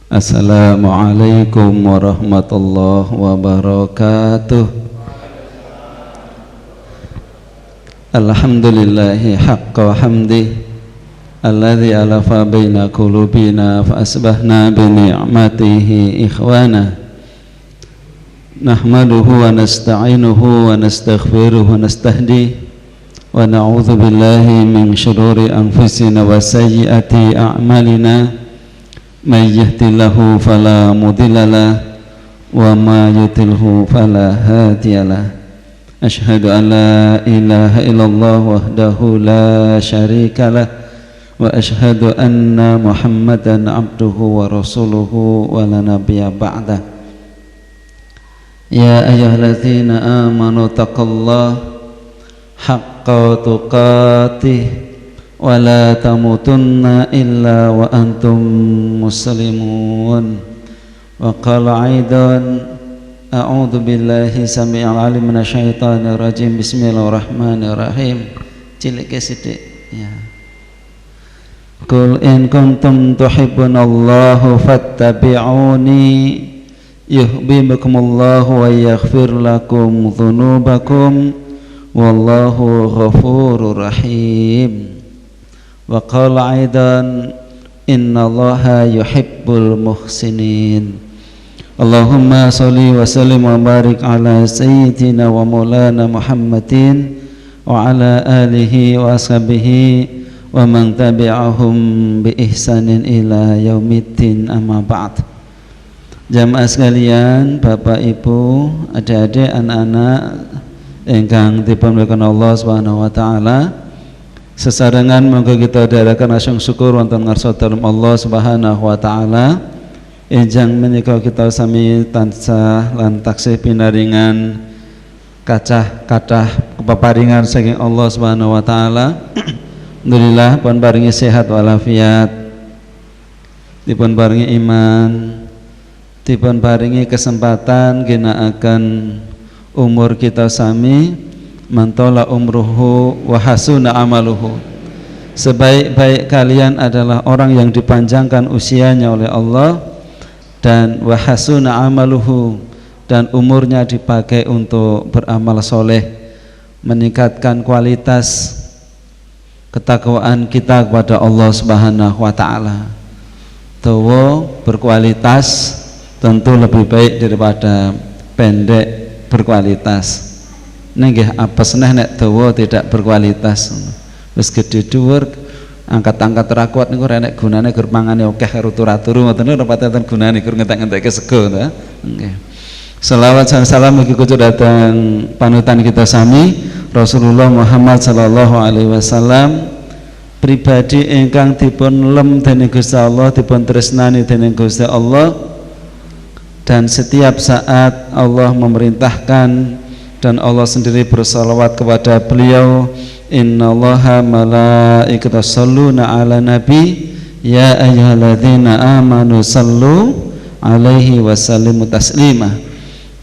Assalamualaikum warahmatullahi wabarakatuh. Alhamdulillahi haqqa hamdi alladzi alafa baina qulubina fa asbahna bi ni'matihi ikhwana. Nahmaduhu wa nasta'inuhu wa nastaghfiruhu wa nastahdi wa na'udzu billahi min syururi anfusina wa sayyiati a'malina. May yahdihillahu fala mudilla lahu wa may yudlilhu fala hadiya lahu. Asyhadu an la ilaha illallah wahdahu la syarika lah wa asyhadu anna Muhammadan abduhu wa rasuluhu wa la nabiyya ba'dah. Ya ayyuhalladzina amanu taqullaha haqqa tuqatih wa la tamutunna illa wa antum muslimun. Wa qala aidan a'udzu billahi samii'il 'alim minasyaitonir rajim. Bismillahirrahmanirrahim. Cilik sithik ya. Qul in kuntum tuhibbunallaha fattabi'uni yuhibbukumullahu wa yaghfir lakum dzunubakum wallahu ghafurur rahim. Wa qala aidan innallaha yuhibbul muhsinin. Allahumma sholli wa sallim wa barik ala sayyidina wa maulana Muhammadin wa ala alihi wa ashabihi wa man tabi'ahum bi ihsanin ila yaumiddin, amma ba'd. Jamaah sekalian, Bapak Ibu, adik-adik, anak-anak ingkang dipamuliakan Allah Subhanahu wa taala, sesarengan monggo kita dherekaken asyung syukur wonten ngarsa dalem Allah Subhanahu wa taala. Enjang menika kita sami tansah lan taksih pinaringan kathah peparingan saking Allah Subhanahu wa taala. Alhamdulillah pun paringi sehat walafiat, dipun paringi iman, dipun paringi kesempatan ginakaken umur kita sami mantola umruhu wa hasuna amaluhu. Sebaik-baik kalian adalah orang yang dipanjangkan usianya oleh Allah, dan wa hasuna amaluhu, dan umurnya dipakai untuk beramal soleh, meningkatkan kualitas ketakwaan kita kepada Allah Subhanahu wa taala. Dawa berkualitas tentu lebih baik daripada pendek berkualitas. Nggih apes neh nek dawa tidak berkualitas. Wis gedhe dhuwur angkat-angkat ra kuat niku ora enek gunane gur mangane akeh karo turu-turu ngoten ora paten gunane gur ngentek-ngentekke sego ta. Nggih. Selawat dan salam mugi kucu datang panutan kita sami Rasulullah Muhammad sallallahu alaihi wasallam, pribadi ingkang dipun lem dening Gusti Allah, dipun tresnani dening Gusti Allah, dan setiap saat Allah memerintahkan dan Allah sendiri bersalawat kepada beliau, innallaha malaikatahu shalluna ala nabi ya ayyuhalladzina amanu sallu alaihi wasallimu taslima.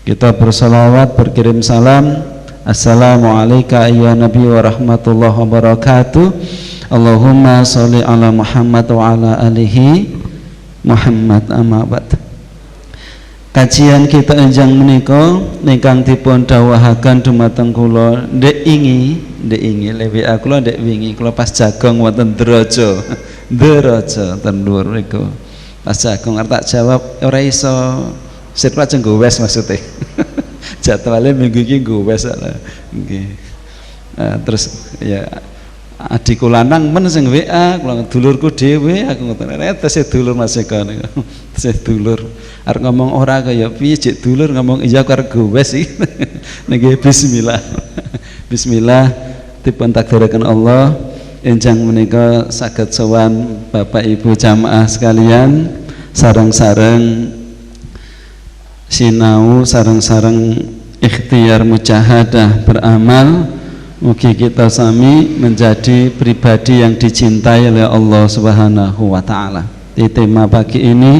Kita bersalawat, berkirim salam, assalamualaikum ayyuhan nabi wa rahmatullahi wabarakatuh. Allahumma sholli ala Muhammad wa ala alihi Muhammad, amma ba'd. Kajian kita enjang menika ingkang dipun dawuhaken dumateng kula ndek ingi lewi kula ndek wingi kula pas jagong wonten Deraja ten dhuwur niku. Pas jagong arep tak jawab ora iso, sik lajeng gowes maksude. Jadwale minggu iki gowes nggih. Terus ya adikku lanang men sing WA, kula dulurku dhewe aku ngoten. Tesih dulur Mas Eko niku. Tesih dulur. Arep ngomong ora kaya piye jek dulur ngomong iya karo gowes iki. Nggih bismillah. Bismillah dipun takdiraken Allah enjang menika saged sowan Bapak Ibu jamaah sekalian sareng-sareng sinau, sareng-sareng ikhtiar mujahadah beramal. Mugi kita sami menjadi pribadi yang dicintai oleh Allah Subhanahu wa taala. Di tema pagi ini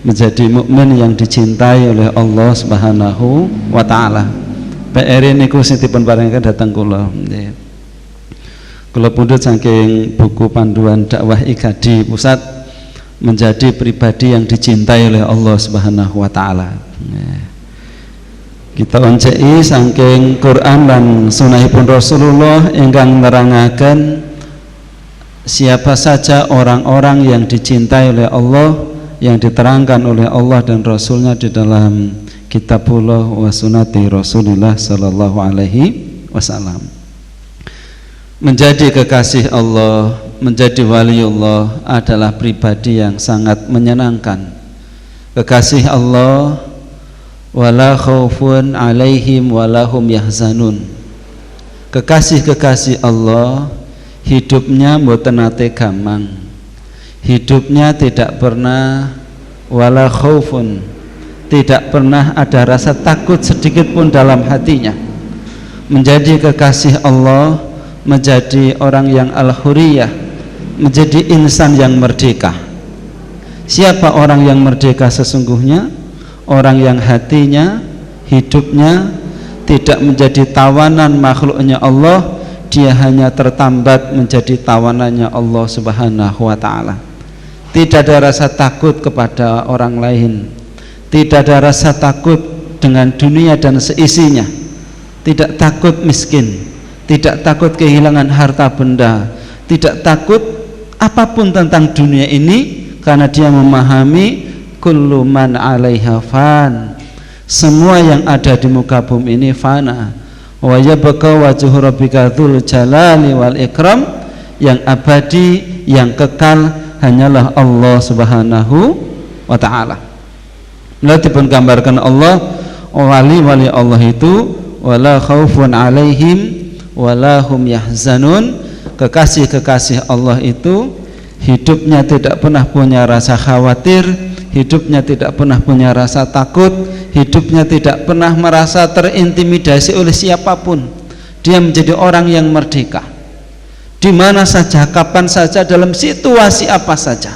menjadi mukmin yang dicintai oleh Allah Subhanahu wa taala. PR niku sing dipun paringaken dhateng kula. Nggih. Kula pundhut saking buku panduan dakwah IGADI Pusat menjadi pribadi yang dicintai oleh Allah Subhanahu wa taala. Kita oncei saking Quran lan sunahipun Rasulullah ingkang nerangaken siapa saja orang-orang yang dicintai oleh Allah, yang diterangkan oleh Allah dan Rasulnya di dalam Kitabullah wa Sunnati Rasulillah sallallahu alaihi wasallam. Menjadi kekasih Allah, menjadi waliullah adalah pribadi yang sangat menyenangkan. Kekasih Allah, wala khaufun alaihim walahum yahzanun. Kekasih-kekasih Allah hidupnya mboten nate gamang. Hidupnya tidak pernah wala khaufun, tidak pernah ada rasa takut sedikit pun dalam hatinya. Menjadi kekasih Allah, menjadi orang yang al-huriyah, menjadi insan yang merdeka. Siapa orang yang merdeka sesungguhnya? Orang yang hatinya, hidupnya tidak menjadi tawanan makhluknya Allah, dia hanya tertambat menjadi tawanannya Allah Subhanahu wa ta'ala. Tidak ada rasa takut kepada orang lain, tidak ada rasa takut dengan dunia dan seisinya, tidak takut miskin, tidak takut kehilangan harta benda, tidak takut apapun tentang dunia ini, karena dia memahami kullu man 'alaiha fan, semua yang ada di muka bumi ini fana, wa yabqa wajhu rabbika dzul jalali wal ikram, yang abadi, yang kekal hanyalah Allah Subhanahu wa ta'ala. Lalu dipun gambarkan Allah, wali-wali Allah itu wala khaufun 'alaihim wala hum yahzanun. Kekasih-kekasih Allah itu hidupnya tidak pernah punya rasa khawatir, hidupnya tidak pernah punya rasa takut, hidupnya tidak pernah merasa terintimidasi oleh siapapun. Dia menjadi orang yang merdeka, di mana saja, kapan saja, dalam situasi apa saja.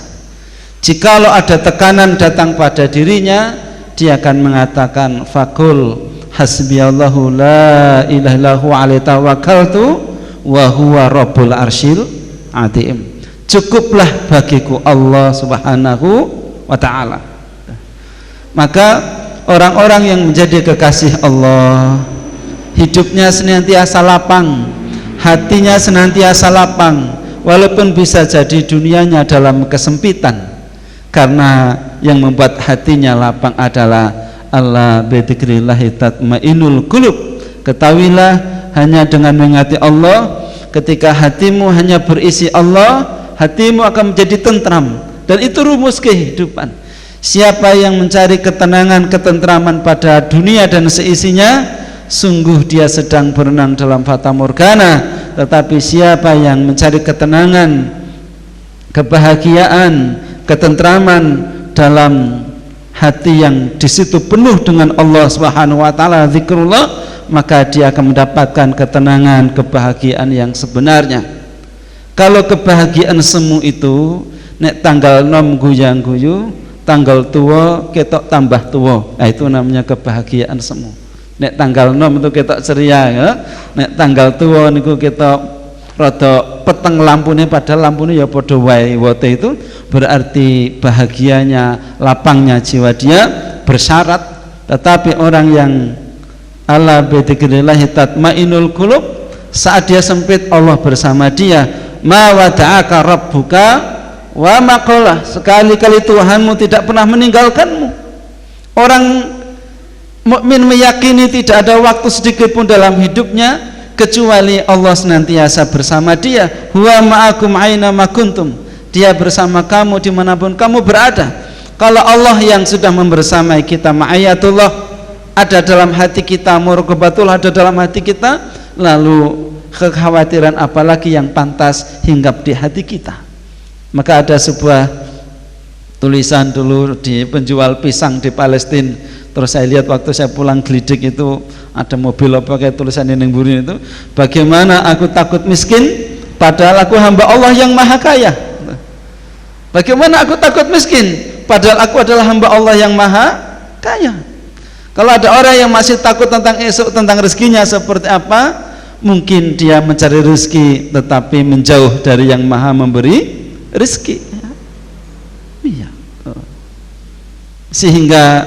Jikalau ada tekanan datang pada dirinya, dia akan mengatakan faqul hasbiyallahu la ilaha illahu alaihi tawakkaltu wa huwa rabbul arsyil azim. Cukuplah bagiku Allah Subhanahu wa ta'ala. Maka orang-orang yang menjadi kekasih Allah, hidupnya senantiasa lapang, hatinya senantiasa lapang, walaupun bisa jadi dunianya dalam kesempitan, karena yang membuat hatinya lapang adalah Allah bidzikrillahi tatmainnul qulub. Ketahuilah, hanya dengan mengingati Allah, ketika hatimu hanya berisi Allah, hatimu akan menjadi tentram. Dan itu rumus kehidupan. Siapa yang mencari ketenangan, ketentraman pada dunia dan seisinya, sungguh dia sedang berenang dalam fata morgana. Tetapi siapa yang mencari ketenangan, kebahagiaan, ketentraman dalam hati yang disitu penuh dengan Allah Subhanahu wa ta'ala, zikrullah, maka dia akan mendapatkan ketenangan, kebahagiaan yang sebenarnya. Kalau kebahagiaan semu itu nek tanggal 6 guyang-guyu, tanggal tua ketok tambah tua, nah itu namanya kebahagiaan semu. Nek tanggal 6 itu ketok ceria ya. Nek tanggal tua niku ketok rada peteng lampune, padahal lampune ya padha wae wote, itu berarti bahagianya, lapangnya jiwa dia bersyarat. Tetapi orang yang ala bidzikrillah tatmainnul qulub, saat dia sempit Allah bersama dia. Ma wada'aka rabbuka wa maqalah, sekali-kali Tuhanmu tidak pernah meninggalkanmu. Orang mukmin meyakini tidak ada waktu sedikit pun dalam hidupnya kecuali Allah senantiasa bersama dia. Huwa ma'akum aina ma kuntum, dia bersama kamu dimanapun kamu berada. Kalau Allah yang sudah membersamai kita, ma'ayatullah ada dalam hati kita, muraqabatullah ada dalam hati kita, lalu kekhawatiran apalagi yang pantas hinggap di hati kita. Maka ada sebuah tulisan dulu di penjual pisang di Palestina, terus saya lihat waktu saya pulang gelidik itu ada mobil apa kayak tulisan yang buri itu, bagaimana aku takut miskin padahal aku hamba Allah yang maha kaya. Bagaimana aku takut miskin padahal aku adalah hamba Allah yang maha kaya. Kalau ada orang yang masih takut tentang esok, tentang rezekinya seperti apa, mungkin dia mencari rezeki tetapi menjauh dari yang maha memberi rezeki. Iya. sehingga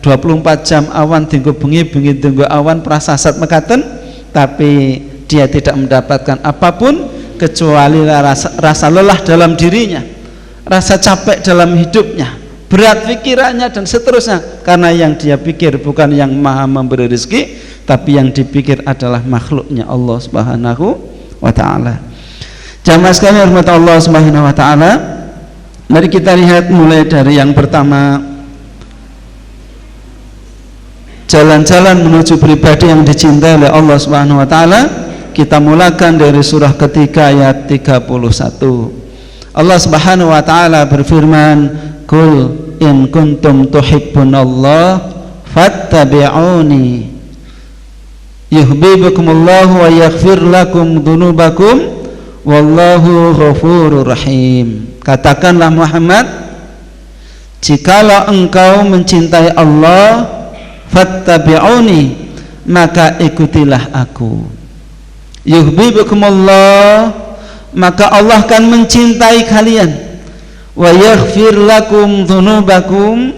24 jam awan tinggu bengi tinggu awan prasasat mekaten, tapi dia tidak mendapatkan apapun kecuali rasa lelah dalam dirinya, rasa capek dalam hidupnya, berat pikirannya dan seterusnya, karena yang dia pikir bukan yang maha memberi rezeki, tapi yang dipikir adalah makhluknya Allah Subhanahu wa ta'ala. Jamaah sekalian hormat Allah Subhanahu wa ta'ala, mari kita lihat mulai dari yang pertama, jalan-jalan menuju pribadi yang dicintai oleh Allah Subhanahu wa ta'ala. Kita mulakan dari surah ketiga ayat 31. Allah Subhanahu wa ta'ala berfirman, "Qul in kuntum tuhibbunallah fattabi'uni yuhibbukumullahu wa yaghfir lakum dzunubakum wallahu ghafurur rahim." Katakanlah Muhammad, jikalau engkau mencintai Allah, fattabi'uni, maka ikutilah aku. Yuhibbukumullah, maka Allah akan mencintai kalian. Wa yaghfir lakum dzunubakum,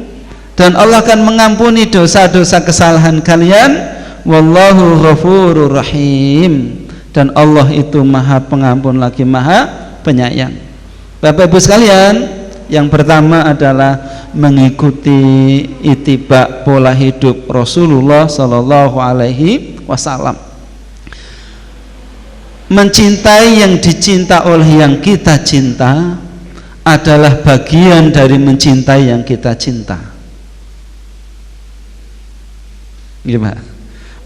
dan Allah akan mengampuni dosa-dosa kesalahan kalian. Wallahu ghafurur rahim, dan Allah itu maha pengampun lagi maha penyayang. Bapak Ibu sekalian, yang pertama adalah mengikuti ittiba pola hidup Rasulullah sallallahu alaihi wasallam. Mencintai yang dicinta oleh yang kita cinta adalah bagian dari mencintai yang kita cinta. Gimana?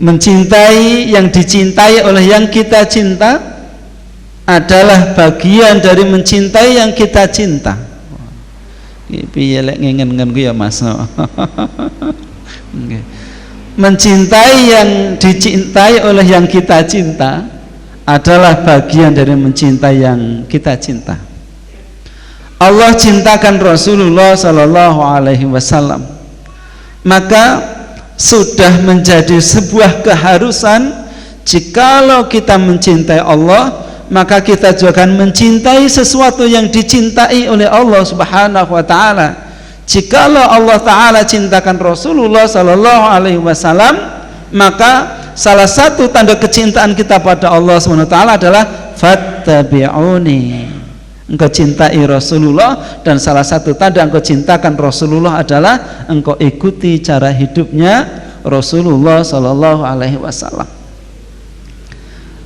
Mencintai yang dicintai oleh yang kita cinta adalah bagian dari mencintai yang kita cinta. Piye lek ngengen-ngen ku ya Mas. Mencintai yang dicintai oleh yang kita cinta adalah bagian dari mencintai yang kita cinta. Allah cintakan Rasulullah sallallahu alaihi wasallam, maka sudah menjadi sebuah keharusan, jikalau kita mencintai Allah, maka kita juga akan mencintai sesuatu yang dicintai oleh Allah Subhanahu wa ta'ala. Jikalau Allah ta'ala cintakan Rasulullah sallallahu alaihi wasallam, maka salah satu tanda kecintaan kita pada Allah SWT adalah fattabi'uni, engkau cintai Rasulullah, dan salah satu tanda engkau cintakan Rasulullah adalah engkau ikuti cara hidupnya Rasulullah Sallallahu Alaihi Wasallam.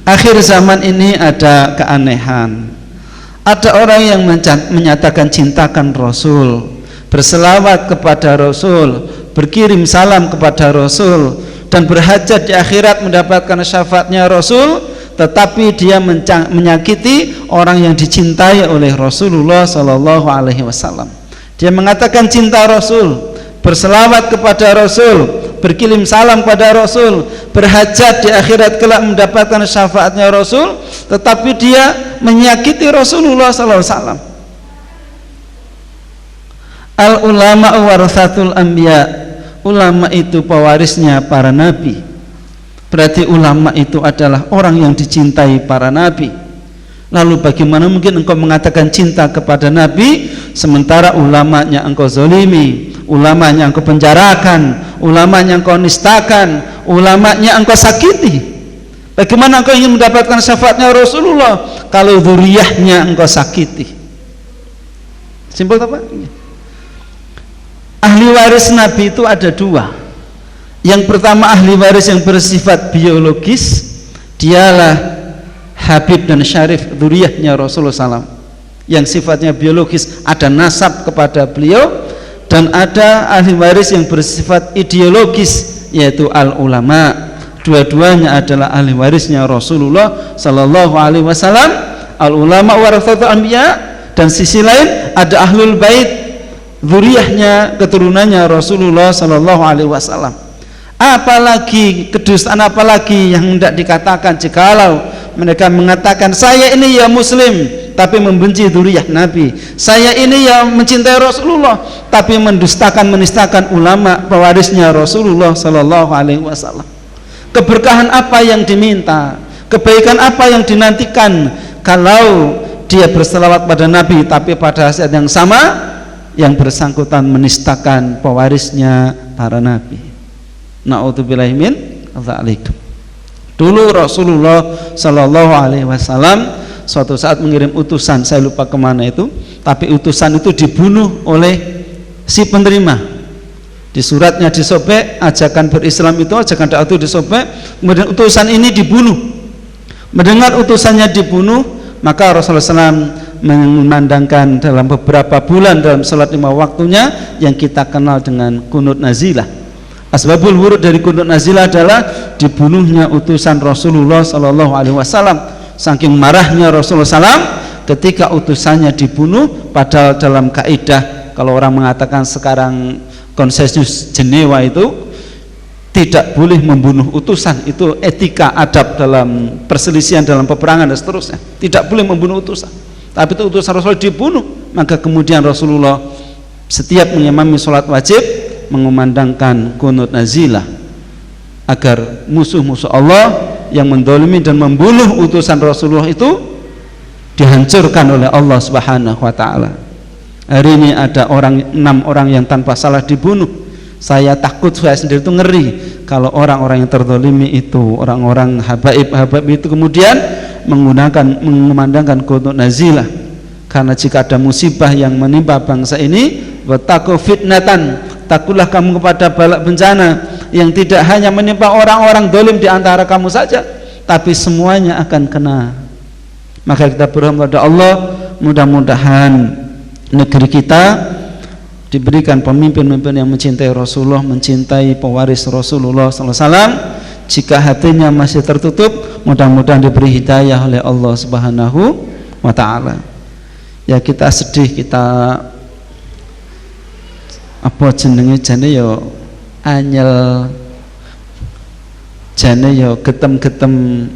Akhir zaman ini ada keanehan, ada orang yang menyatakan cintakan Rasul, berselawat kepada Rasul, berkirim salam kepada Rasul, dan berhajat di akhirat mendapatkan syafaatnya Rasul, tetapi dia menyakiti orang yang dicintai oleh Rasulullah Sallallahu Alaihi Wasallam. Dia mengatakan cinta Rasul, berselawat kepada Rasul, berkirim salam pada Rasul, berhajat di akhirat kelak mendapatkan syafaatnya Rasul, tetapi dia menyakiti Rasulullah Sallallahu Alaihi Wasallam. Al ulama warathatul anbiya, ulama itu pewarisnya para nabi. Berarti ulama itu adalah orang yang dicintai para nabi. Lalu bagaimana mungkin engkau mengatakan cinta kepada nabi sementara ulamanya engkau zalimi, ulamanya engkau penjarakan, ulamanya engkau nistakan, ulamanya engkau sakiti? Bagaimana engkau ingin mendapatkan syafaatnya Rasulullah kalau dzurriyyahnya engkau sakiti? Simpel apa? Ahli waris Nabi itu ada dua. Yang pertama ahli waris yang bersifat biologis, dialah Habib dan Syarif dzurriyyahnya Rasulullah SAW, yang sifatnya biologis, ada nasab kepada beliau. Dan ada ahli waris yang bersifat ideologis, yaitu al-ulama. Dua-duanya adalah ahli warisnya Rasulullah Sallallahu Alaihi Wasallam. Al-ulama warathatul anbiya, dan sisi lain ada ahlul bait, dzurriyyahnya, keturunannya Rasulullah Sallallahu Alaihi Wasallam. Apalagi kedustaan apalagi yang hendak dikatakan jikalau mereka mengatakan saya ini ya muslim tapi membenci dzurriyyah Nabi, saya ini yang mencintai Rasulullah tapi mendustakan, menistakan ulama pewarisnya Rasulullah Sallallahu Alaihi Wasallam. Keberkahan apa yang diminta, kebaikan apa yang dinantikan kalau dia berselawat pada Nabi tapi pada saat yang sama yang bersangkutan menistakan pewarisnya para nabi. Na'udzubillahi min dzalik. Dulu Rasulullah Shallallahu Alaihi Wasallam suatu saat mengirim utusan, saya lupa kemana itu, tapi utusan itu dibunuh oleh si penerima. Di suratnya disobek, ajakan berislam itu, ajakan dakwah itu disobek, kemudian utusan ini dibunuh. Mendengar utusannya dibunuh, maka Rasulullah SAW memandangkan dalam beberapa bulan dalam salat 5 waktunya yang kita kenal dengan kunut nazilah. Asbabul wurud dari kunut nazilah adalah dibunuhnya utusan Rasulullah SAW. Saking marahnya Rasulullah SAW ketika utusannya dibunuh, padahal dalam kaidah kalau orang mengatakan sekarang konsensus Jenewa itu tidak boleh membunuh utusan, itu etika adab dalam perselisihan dalam peperangan dan seterusnya, tidak boleh membunuh utusan. Tapi itu utusan Rasul dibunuh, maka kemudian Rasulullah setiap mengimami sholat wajib mengumandangkan kunut nazilah agar musuh-musuh Allah yang mendolimi dan membunuh utusan Rasulullah itu dihancurkan oleh Allah Subhanahu wa ta'ala. Hari ini ada 6 orang yang tanpa salah dibunuh. Saya takut, saya sendiri itu ngeri kalau orang-orang yang terdolimi itu, orang-orang habaib itu kemudian mengumandangkan kunut nazilah. Karena jika ada musibah yang menimpa bangsa ini, wattaqu fitnatan, takutlah kamu kepada balak bencana yang tidak hanya menimpa orang-orang dolim di antara kamu saja, tapi semuanya akan kena. Maka kita berdoa kepada Allah, mudah-mudahan negeri kita diberikan pemimpin-pemimpin yang mencintai Rasulullah, mencintai pewaris Rasulullah SAW. Jika hatinya masih tertutup, mudah-mudahan diberi hidayah oleh Allah Subhanahu wa ta'ala. Ya, kita sedih, kita apa jenenge jane yo anyel, jane yo getem-getem,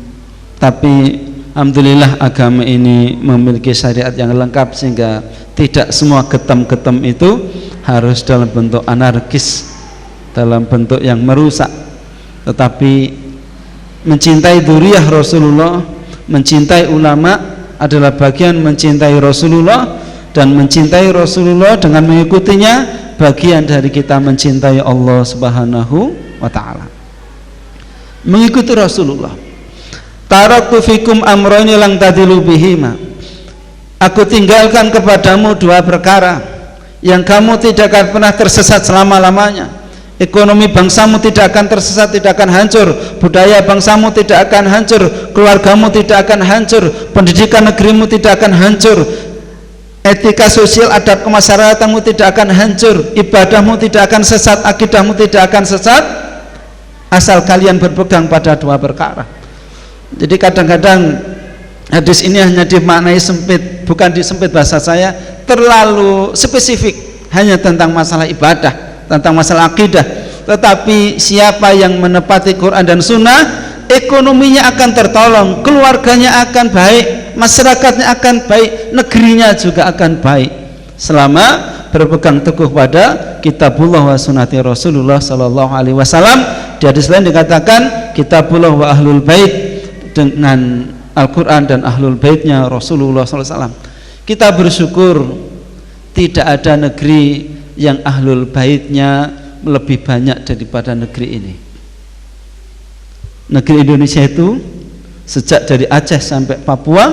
tapi alhamdulillah agama ini memiliki syariat yang lengkap sehingga tidak semua getem-getem itu harus dalam bentuk anarkis, dalam bentuk yang merusak, tetapi mencintai dzurriyyah Rasulullah, mencintai ulama adalah bagian mencintai Rasulullah, dan mencintai Rasulullah dengan mengikutinya bagian dari kita mencintai Allah Subhanahu wa ta'ala. Mengikuti Rasulullah. Taraktu fikum amrayni lang tadilu bihima. Aku tinggalkan kepadamu 2 perkara yang kamu tidak akan pernah tersesat selama-lamanya. Ekonomi bangsamu tidak akan tersesat, tidak akan hancur. Budaya bangsamu tidak akan hancur. Keluargamu tidak akan hancur. Pendidikan negerimu tidak akan hancur. Etika sosial adab kemasyarakatamu tidak akan hancur. Ibadahmu tidak akan sesat. Akidahmu tidak akan sesat, asal kalian berpegang pada 2 perkara. Jadi kadang-kadang hadis ini hanya dimaknai sempit, bukan disempit bahasa saya, terlalu spesifik, hanya tentang masalah ibadah, tentang masalah akidah. Tetapi siapa yang menepati Quran dan Sunnah, ekonominya akan tertolong, keluarganya akan baik, masyarakatnya akan baik, negerinya juga akan baik, selama berpegang teguh pada kitabullah wa sunnati Rasulullah sallallahu alaihi wasallam. Di hadis lain dikatakan kitabullah wa ahlul bait, dengan Al-Quran dan ahlul baitnya Rasulullah SAW. Kita bersyukur tidak ada negeri yang ahlul baitnya lebih banyak daripada negeri ini. Negeri Indonesia itu sejak dari Aceh sampai Papua,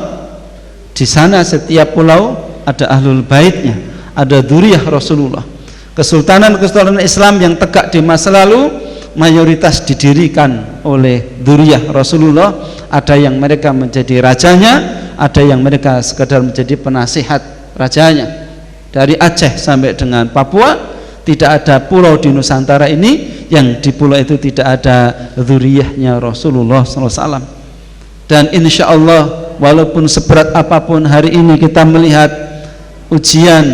di sana setiap pulau ada ahlul baitnya, ada dzurriyyah Rasulullah. Kesultanan Islam yang tegak di masa lalu mayoritas didirikan oleh dzurriyyah Rasulullah. Ada yang mereka menjadi rajanya, ada yang mereka sekedar menjadi penasihat rajanya. Dari Aceh sampai dengan Papua, tidak ada pulau di Nusantara ini yang di pulau itu tidak ada dzurriyyahnya Rasulullah SAW. Dan insya Allah, walaupun seberat apapun hari ini kita melihat ujian,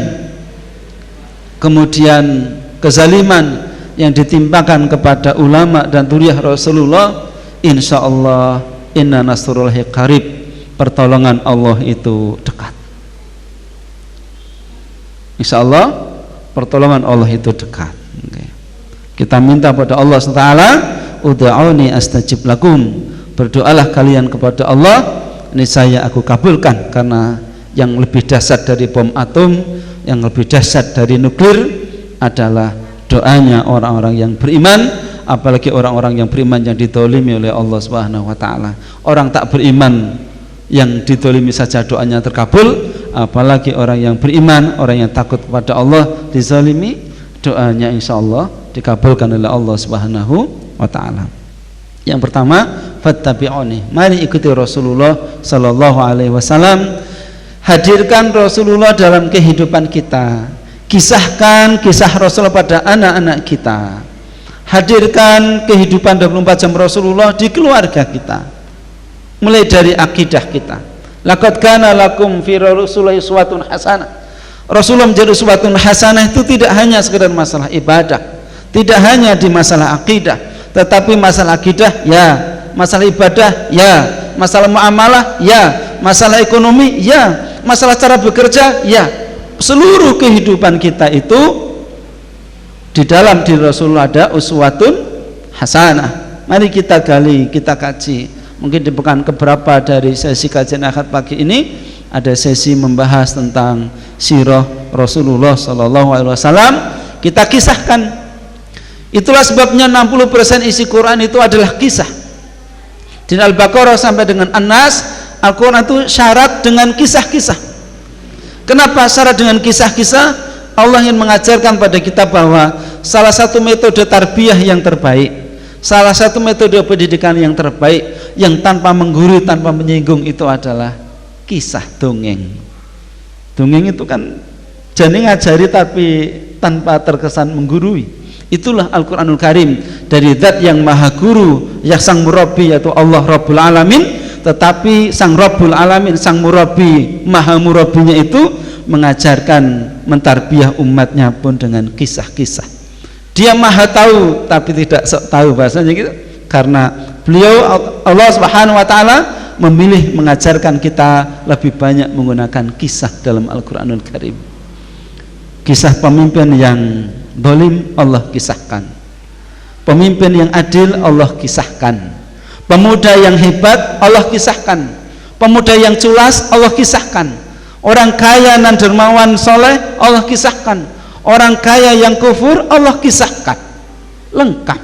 kemudian kezaliman yang ditimpakan kepada ulama dan dzurriyyah Rasulullah, insya Allah inna nasrullahi qarib, pertolongan Allah itu dekat. Insya Allah pertolongan Allah itu dekat. Kita minta pada Allah SWT, ud'auni astajib lakum, berdoalah kalian kepada Allah, niscaya aku kabulkan. Karena yang lebih dahsyat dari bom atom yang lebih dahsyat dari nuklir adalah doanya orang-orang yang beriman, apalagi orang-orang yang beriman yang didolimi oleh Allah Subhanahu wa ta'ala. Orang tak beriman yang didolimi saja doanya terkabul, apalagi orang yang beriman, orang yang takut kepada Allah dizalimi, doanya insya Allah dikabulkan oleh Allah Subhanahu wa ta'ala. Yang pertama, fattabi'uni, mari ikuti Rasulullah sallallahu alaihi wasallam. Hadirkan Rasulullah dalam kehidupan kita, kisahkan kisah Rasulullah pada anak-anak kita, hadirkan kehidupan 24 jam Rasulullah di keluarga kita, mulai dari akidah kita. Laqad kana lakum fi Rasulillahi uswatun hasanah. Rasulullah menjadi uswatun hasanah itu tidak hanya sekedar masalah ibadah, tidak hanya di masalah akidah, tetapi masalah akidah ya, masalah ibadah ya, masalah muamalah ya, masalah ekonomi ya, masalah cara bekerja ya. Seluruh kehidupan kita itu di dalam diri Rasulullah ada uswatun hasanah. Mari kita gali, kita kaji. Mungkin di pekan keberapa dari sesi kajian Ahad pagi ini ada sesi membahas tentang sirah Rasulullah sallallahu alaihi wasallam. Kita kisahkan. Itulah sebabnya 60% isi Quran itu adalah kisah. Di Al-Baqarah sampai dengan An-Nas, Al-Quran itu syarat dengan kisah-kisah. Kenapa syarat dengan kisah-kisah? Allah ingin mengajarkan pada kita bahwa salah satu metode tarbiyah yang terbaik, salah satu metode pendidikan yang terbaik, yang tanpa menggurui, tanpa menyinggung, itu adalah kisah dongeng. Dongeng itu kan jadi ngajari tapi tanpa terkesan menggurui. Itulah Al-Quranul Karim, dari zat yang maha guru, yang sang murabbi, yaitu Allah Rabbul Alamin. Tetapi sang Rabbul Alamin, sang murabbi, maha murabbinya itu mengajarkan, mentarbiyah umatnya pun dengan kisah-kisah. Dia maha tahu tapi tidak sok tahu, bahasanya gitu. Karena beliau Allah Subhanahu wa ta'ala memilih mengajarkan kita lebih banyak menggunakan kisah dalam Al-Quranul Karim. Kisah pemimpin yang zalim Allah kisahkan, pemimpin yang adil Allah kisahkan, pemuda yang hebat Allah kisahkan, pemuda yang culas Allah kisahkan, orang kaya dan dermawan soleh Allah kisahkan, orang kaya yang kufur Allah kisahkan, lengkap.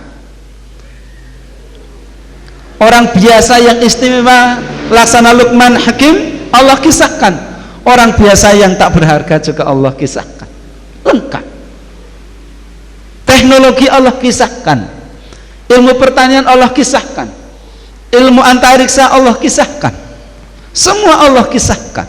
Orang biasa yang istimewa laksana Luqman Hakim Allah kisahkan, orang biasa yang tak berharga juga Allah kisahkan, lengkap. Teknologi Allah kisahkan, ilmu pertanian Allah kisahkan, ilmu antariksa Allah kisahkan, semua Allah kisahkan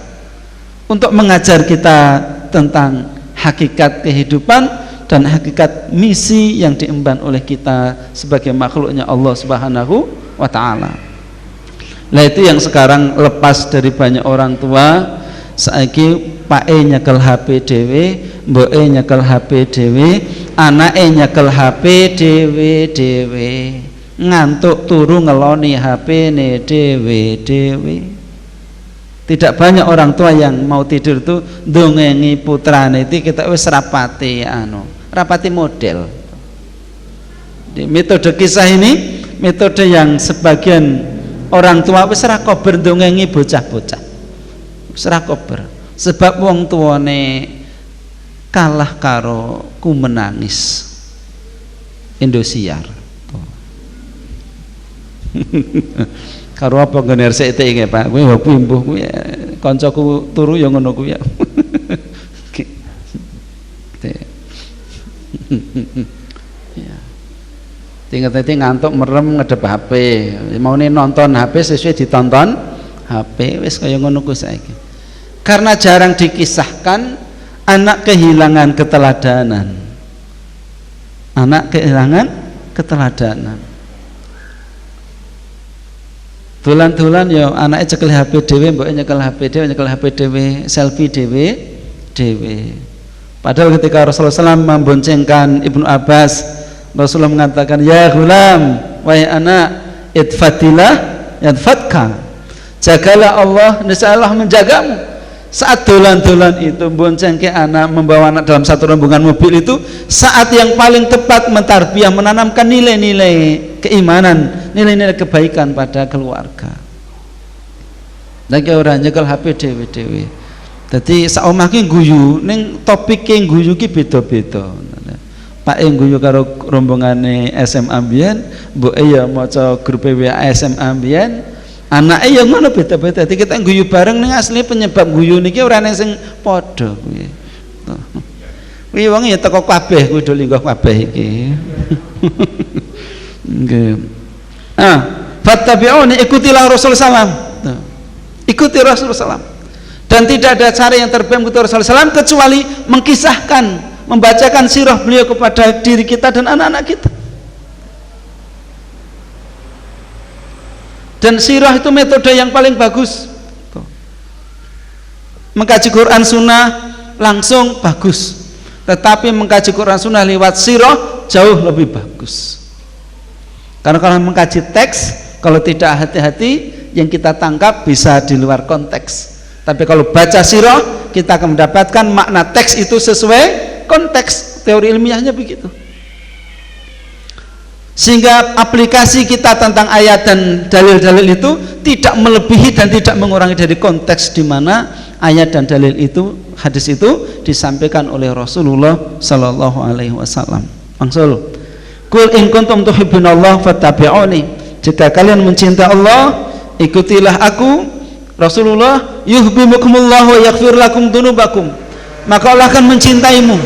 untuk mengajar kita tentang hakikat kehidupan dan hakikat misi yang diemban oleh kita sebagai makhluknya Allah Subhanahu wa ta'ala. Nah itu yang sekarang lepas dari banyak orang tua, saiki pake nyekel HP dhewe, mboke nyekel HP dhewe, anake nyekel HP dhewe, ngantuk turu ngeloni HP-ne dhewe. Tidak banyak orang tua yang mau tidur itu dongengi putrane itu kita wis rapati model. Di metode kisah ini metode yang sebagian orang tua wis ora kober dongengi bocah-bocah. Wis ora kober. Sebab wong tuane kalah karo ku menangis Indosiar. Karo apa ngene resik iki Pak, kowe kuwi mbuh kuwi kancaku turu ya ngono kuwi ya. Ya. Tinggal-tinggal ngantuk merem ngedep HP, maune nonton HP sesuai ditonton HP, wis kaya ngono ku saiki. Karena jarang dikisahkan, anak kehilangan keteladanan. Anak kehilangan keteladanan. Dolan-dolan ya anake cekel HP dhewe, mboke nyekel HP dhewe, nyekel HP dhewe, selfie dhewe. Padahal ketika Rasulullah SAW memboncengkan Ibnu Abbas, Rasulullah mengatakan, "Ya ghulam, wahai anak, idfatillah yadfatka." Jagalah Allah, niscaya Allah menjagamu. Saat dolan-dolan itu boncengke anak, membawa anak dalam satu rombongan mobil itu saat yang paling tepat mentarbiyah, menanamkan nilai-nilai keimanan, nilai-nilai kebaikan pada keluarga. Lagi orang nyekel HP dewe-dewe. Dadi sak omah ki guyu ning topike guyu ki beda-beda. Pak guyu karo rombongane SMA mbiyen, mboke ya maca grup WA SMA mbiyen, anake ya ngono beda-beda. Dadi kita guyu bareng ning asli penyebab guyu niki ora ning sing padha kuwi. Kuwi wong ya teko kabeh kuwi do linggah kabeh iki. Nggih. Fattabi'uni, ikutilah Rasul sallam. Ikuti Rasul sallam. Dan tidak ada cara yang terbaik mengikuti Rasul sallam kecuali mengkisahkan, membacakan sirah beliau kepada diri kita dan anak-anak kita. Dan sirah itu metode yang paling bagus. Mengkaji Quran Sunnah langsung bagus, tetapi mengkaji Quran Sunnah lewat sirah jauh lebih bagus. Karena kalau mengkaji teks, kalau tidak hati-hati, yang kita tangkap bisa di luar konteks. Tapi kalau baca sirah, kita akan mendapatkan makna teks itu sesuai konteks. Teori ilmiahnya begitu. Sehingga aplikasi kita tentang ayat dan dalil-dalil itu tidak melebihi dan tidak mengurangi dari konteks di mana ayat dan dalil itu, hadis itu disampaikan oleh Rasulullah Sallallahu Alaihi Wasallam. Mangsul, Qul in kuntum tuhibbunallah fattabi'uni. Jika kalian mencintai Allah, ikutilah aku. Rasulullah, yuhibbukumullah wa yaghfir lakum dzunubakum. Maka Allah akan mencintaimu.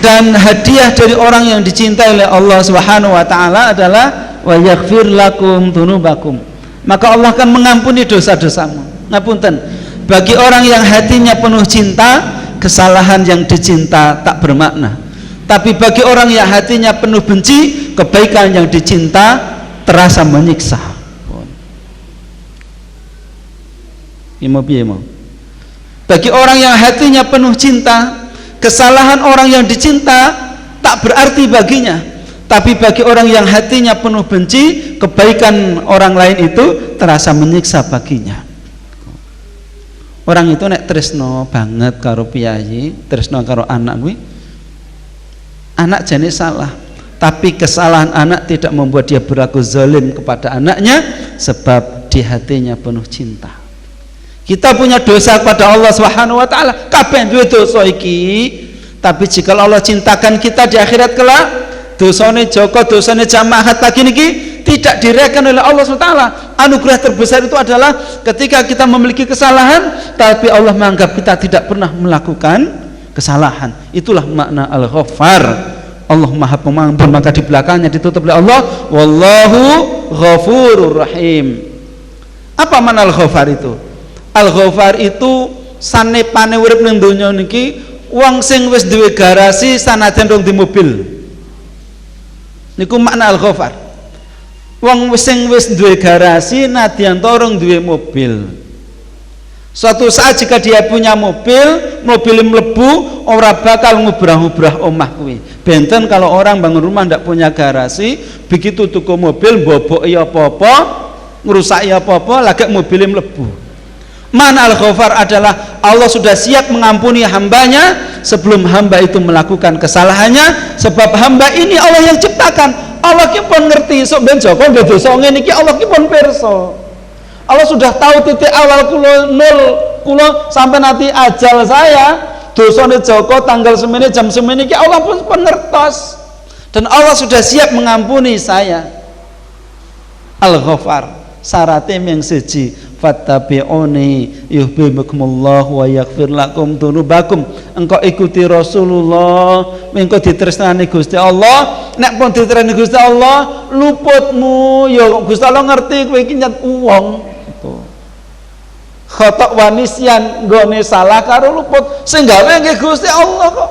Dan hadiah dari orang yang dicintai oleh Allah Subhanahu wa taala adalah wa yaghfir lakum dzunubakum. Maka Allah akan mengampuni dosa-dosamu. Ngapunten, bagi orang yang hatinya penuh cinta, kesalahan yang dicinta tak bermakna. Tapi bagi orang yang hatinya penuh benci, kebaikan yang dicinta terasa menyiksa. Bagi orang yang hatinya penuh cinta, kesalahan orang yang dicinta tak berarti baginya. Tapi bagi orang yang hatinya penuh benci, kebaikan orang lain itu terasa menyiksa baginya. Orang itu nek tresno banget karo piyayi, tresno karo anak kuwi, anak jane salah, tapi kesalahan anak tidak membuat dia berlaku zalim kepada anaknya, sebab di hatinya penuh cinta. Kita punya dosa kepada Allah Subhanahu wa taala, kabeh duwe dosa iki. Tapi jika Allah cintakan kita di akhirat kelak, dosane Joko, dosane jamaah pagi niki tidak direken oleh Allah Subhanahu wa taala. Anugerah terbesar itu adalah ketika kita memiliki kesalahan, tapi Allah menganggap kita tidak pernah melakukan kesalahan. Itulah makna Al-Ghaffar. Allah Maha Pengampun, maka di belakangnya ditutup oleh Allah, wallahu ghafurur rahim. Apa makna Al-Ghaffar itu? Al-Ghaffar itu sanepane urip ning donya niki wong sing wis duwe garasi sanajan rong di mobil. Niku makna Al-Ghaffar. Wong sing wis duwe garasi nadyan to rong duwe mobil. Suatu saat jika dia punya mobil mlebu ora bakal ngubrah-ngubrah omah kuwi. Benten kalau orang bangun rumah ndak punya garasi, begitu tuku mobil boboki apa-apa, ngrusaki apa-apa, lagi mobilnya mlebu. Mana Al-Ghaffar adalah Allah sudah siap mengampuni hambanya sebelum hamba itu melakukan kesalahannya, sebab hamba ini Allah yang ciptakan. Allah ki pun ngerti sok ben Joko nggih dosa ngene iki, Allah ki pun pirsa. Allah sudah tahu titik awal kula nol kula sampai nanti ajal saya, dosane Joko tanggal semene jam semene iki Allah pun ngertos. Dan Allah sudah siap mengampuni saya. Al-Ghaffar syaratnya yang siji, fattabi'uni yuhibbukumullah wa yaghfir lakum dzunubakum. Engkau ikuti Rasulullah, engkau ditresnani Gusti Allah. Nek pun ditresnani Gusti Allah, luputmu ya Gusti Allah ngerti kowe iki nyet wong. Khata' wa nisyan, nggone salah karo luput. Sing gawe nggih Gusti Allah kok.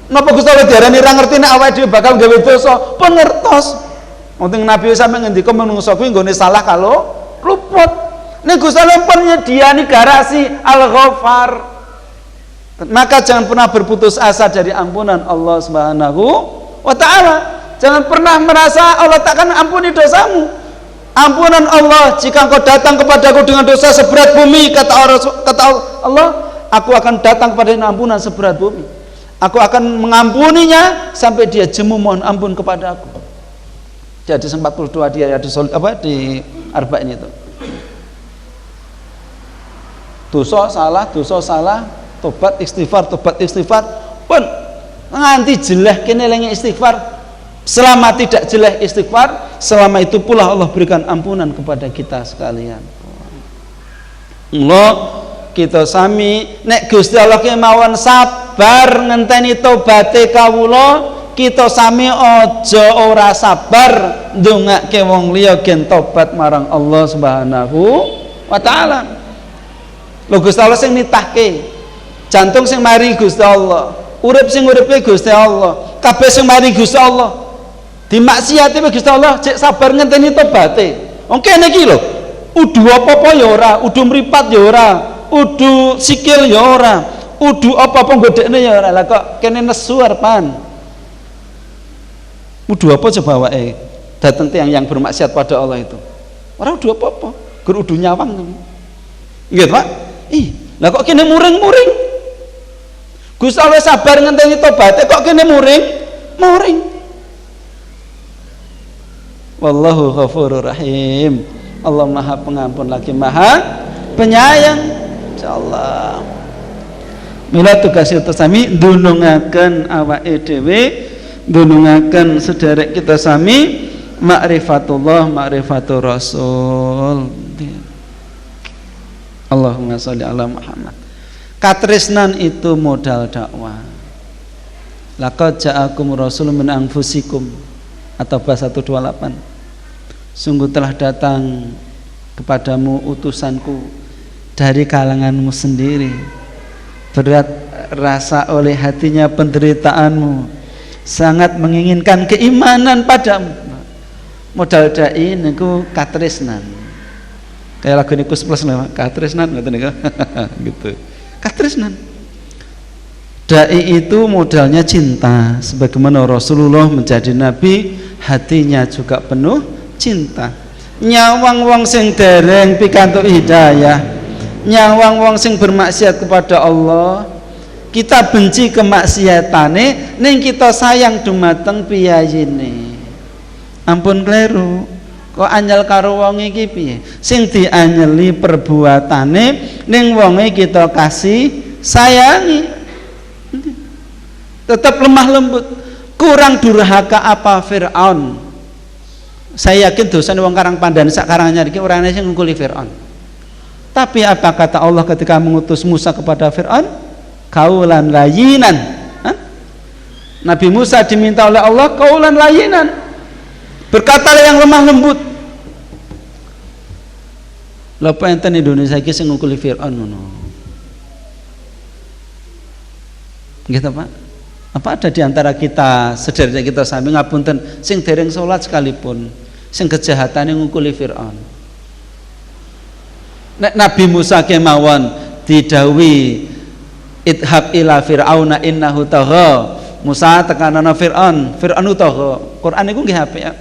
Napa Gusti Allah diarani ra ngerti nek awake dhewe bakal gawe dosa? Pengertos. Wonten Nabi sampe ngendika menungso kuwi nggone salah kalau luput. Nek Gusti Allah penyediani garasi Al-Ghaffar. Maka jangan pernah berputus asa dari ampunan Allah Subhanahu wa taala. Jangan pernah merasa Allah takkan ampuni dosamu. Ampunan Allah, jika engkau datang kepadaku dengan dosa seberat bumi, kata Allah, aku akan datang kepada ampunan seberat bumi. Aku akan mengampuninya sampai dia jemu mohon ampun kepada aku. Jadi 42 dia ada di Arba'in itu. Dosa salah, tobat istighfar pun nganti jeleh kene elinge istighfar. Selama tidak jeleh istighfar, selama itu pula Allah berikan ampunan kepada kita sekalian. Allah kita sami nek Gusti Allah kemawon sabar ngenteni tobaté kawula, kita sami aja ora sabar ndongake wong liya gen tobat marang Allah Subhanahu wa taala. Lho Gusti Allah sing nitahke, jantung sing mari Gusti Allah, urip sing uripe Gusti Allah, kabeh sing mari Gusti Allah. Dimaksiati Gusti Allah cek sabar ngenteni tobaté. Wong kene iki lho, udu apa-apa ya ora, udu mripat ya ora, udu sikil ya ora, udu apa-apa godekne ya ora. Lah kok kene nesu arepan. Udu apa coba wae dateng tiyang yang bermaksiat pada Allah itu. Ora udu apa-apa, gur udu nyawang. Nggih, Pak? Lah kok kene muring-muring? Gusti Allah sabar ngenteni tobaté kok kene muring. Wallahu ghafurur rahim. Allah Maha Pengampun lagi Maha Penyayang. Insyaallah. Mila tugas kita sami ndunungaken awake dhewe, ndunungaken sederek kita sami ma'rifatullah, ma'rifatur Rasul. Allahumma sholli ala Muhammad. Katresnan itu modal dakwah. Laqad ja'akum rasulun min anfusikum atau bahasa 128. Sungguh telah datang kepadamu utusanku dari kalanganmu sendiri. Berat rasa oleh hatinya penderitaanmu, sangat menginginkan keimanan padamu. Modal dai niku katresnan. Kayak lagu niku plus katresnan ngoten niku. Gitu. Katresnan. Dai itu modalnya cinta, sebagaimana Rasulullah menjadi nabi, hatinya juga penuh cinta. Nyawang wong sing dereng pikantuk hidayah, nyawang wong sing bermaksiat kepada Allah, kita benci kemaksiatane ning kita sayang dumateng piyayine. Ampun kleru, kok anyel karo wong iki piye? Sing dianyeli perbuatane ning wonge kita kasih sayangi. Tetap lemah lembut, kurang durhaka apa Fir'aun. Saya yakin dosa wong karang pandan sak karangan iki ora ana sing ngungkuli Firaun. Tapi apa kata Allah ketika mengutus Musa kepada Firaun? Kaulan layinan. Nabi Musa diminta oleh Allah kaulan layinan. Berkatalah yang lemah lembut. Lha enten Indonesia iki sing ngungkuli Firaun ngono. Gitu Pak? Apa ada di antara kita sederek kita sami ngapunten sing dereng salat sekalipun sing kejahatane ngungkuli Firaun. Nek Nabi Musa kemawon didhawuhi idhab ila fir'auna innahu tagha. Musa tekanana Firaun tagha. Quran niku nggih apik ya.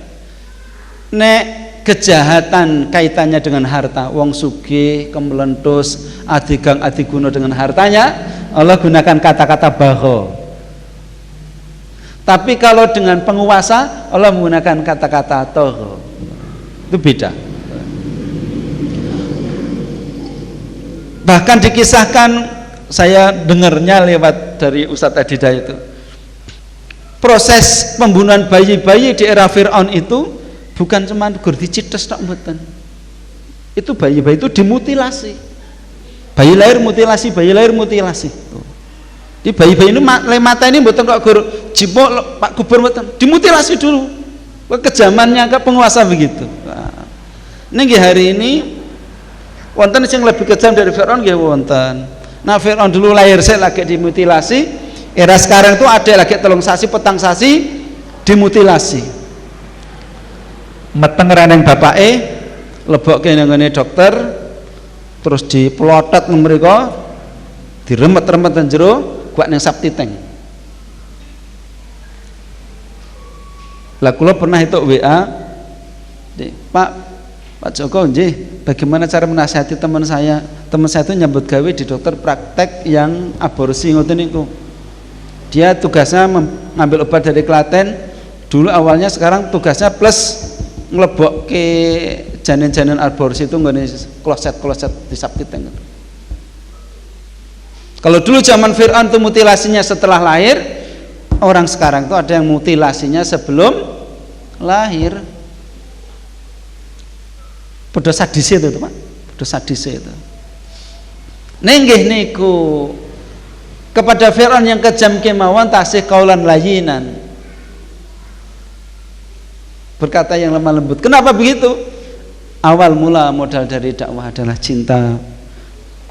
Nek kejahatan kaitannya dengan harta, wong sugih kemelentus adigang adiguna dengan hartanya, Allah gunakan kata-kata bagha. Tapi kalau dengan penguasa, Allah menggunakan kata-kata tagha. Itu beda. Bahkan dikisahkan, saya dengarnya lewat dari Ustadz Adida itu, proses pembunuhan bayi-bayi di era Fir'aun itu bukan cuma gur dicites tok mboten. Itu bayi-bayi itu dimutilasi. Bayi lahir mutilasi, bayi lahir mutilasi. Di bayi-bayi ini mata ini mboten kok gur jipok Pak Gubernur mboten, dimutilasi dulu. Kejamannya ke penguasa begitu. Nah, ini hari ini wonten sing lebih kejam dari Fir'aun nggih wonten. Nah, Fir'aun dulu lahir saya lagi dimutilasi, era sekarang itu ada lagi telung sasi petang sasi dimutilasi. Meteng raneng bapake lebokke nang ngene dokter terus diplotot nang mriku diremet-remet nang jero gua nang saptiteng. Lah kula pernah itu WA, Pak Joko nggih, bagaimana cara menasihati teman saya? Teman saya itu nyambut gawe di dokter praktek yang aborsi ngoten niku. Dia tugasnya mengambil obat dari Klaten. Dulu awalnya, sekarang tugasnya plus nglebokke janin-janin aborsi itu nggone kloset-kloset di saptiteng. Kalau dulu zaman Fir'aun itu mutilasinya setelah lahir, orang sekarang itu ada yang mutilasinya sebelum lahir. Podo sadis itu Pak, podo sadis itu. Nenggih niku kepada Fir'aun yang kejam kemauan tasih kaulan layinan, berkata yang lemah lembut. Kenapa begitu? Awal mula modal dari dakwah adalah cinta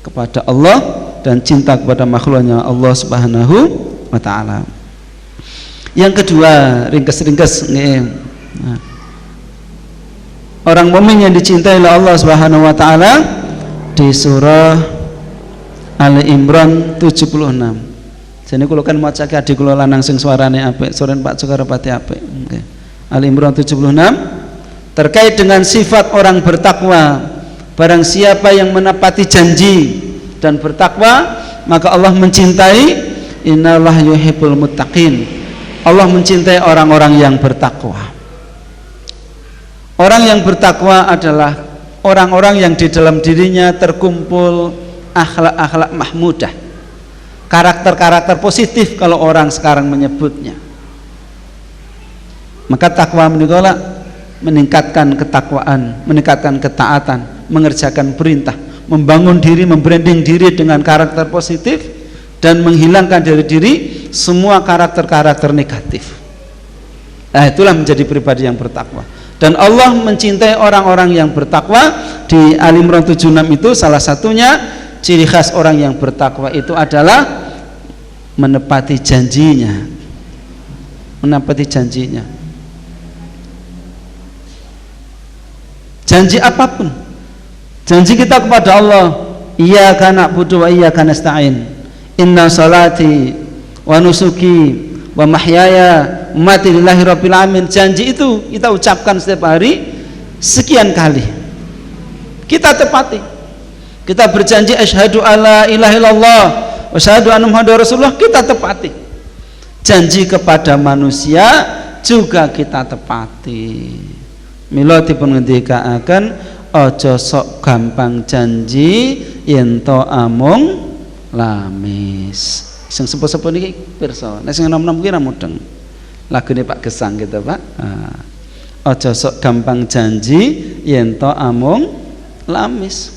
kepada Allah dan cinta kepada makhluknya Allah Subhanahu wa ta'ala. Yang kedua, ringkes-ringkes orang mukmin yang dicintai oleh Allah Subhanahu wa ta'ala di surah Ali Imran 76. Jadi kula kan macake adik kula lanang sing suarane apik, soren Pak Cokarapati apik. Okay. Ali Imran 76 terkait dengan sifat orang bertakwa. Barang siapa yang menepati janji dan bertakwa, maka Allah mencintai. Innallaha yuhibbul muttaqin. Allah mencintai orang-orang yang bertakwa. Orang yang bertakwa adalah orang-orang yang di dalam dirinya terkumpul akhlak-akhlak mahmudah, karakter-karakter positif kalau orang sekarang menyebutnya. Maka takwa menikola meningkatkan ketakwaan, meningkatkan ketaatan, mengerjakan perintah, membangun diri, membranding diri dengan karakter positif dan menghilangkan dari diri semua karakter-karakter negatif. Nah, itulah menjadi pribadi yang bertakwa. Dan Allah mencintai orang-orang yang bertakwa. Di Ali Imran 76 itu salah satunya ciri khas orang yang bertakwa itu adalah menepati janjinya. Menepati janjinya. Janji apapun. Janji kita kepada Allah, iyyaka na'budu wa iyyaka nasta'in. Inna salati wa nusuki wa mahyaya mati lillahi rabbil alamin. Janji itu kita ucapkan setiap hari sekian kali. Kita tepati. Kita berjanji asyhadu alla ilaha illallah wa asyhadu anna muhammadar rasulullah, kita tepati. Janji kepada manusia juga kita tepati. Mila dipun ngendikaaken aja sok gampang janji yen to amung lamis. Sing sepuh-sepuh niki pirsa, nek sing enom-enom kuwi ra mudeng. Lagune Pak Gesang gitu Pak. Aja sok gampang janji yen to amung lamis.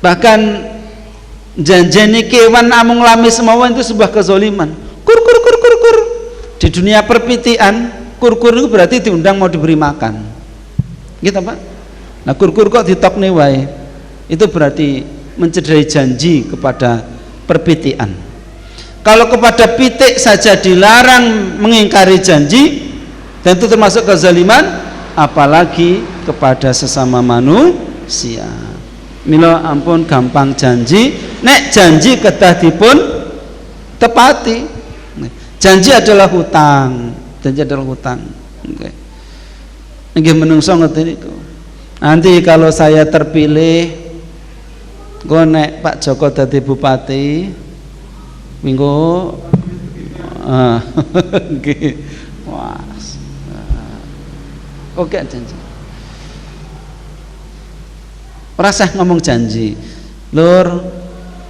Bahkan janjeni kewan amung lamis mawon itu sebuah kezoliman. Kur. Di dunia perpitian, kur itu berarti diundang mau diberi makan. Gitu Pak. Nah kur kok ditokne wae. Itu berarti mencederai janji kepada perpitian. Kalau kepada pitik saja dilarang mengingkari janji, dan itu termasuk kezaliman, apalagi kepada sesama manusia. Mila ampun gampang janji, nek janji kedah dipun tepati. Janji adalah hutang. Janji adalah hutang. Nggih. Nggih menungso ngoten niku. Nanti kalau saya terpilih, engko nek Pak Joko dadi bupati, minggu nggih. Wah. Oke janji. Ora sah ngomong janji. Lur,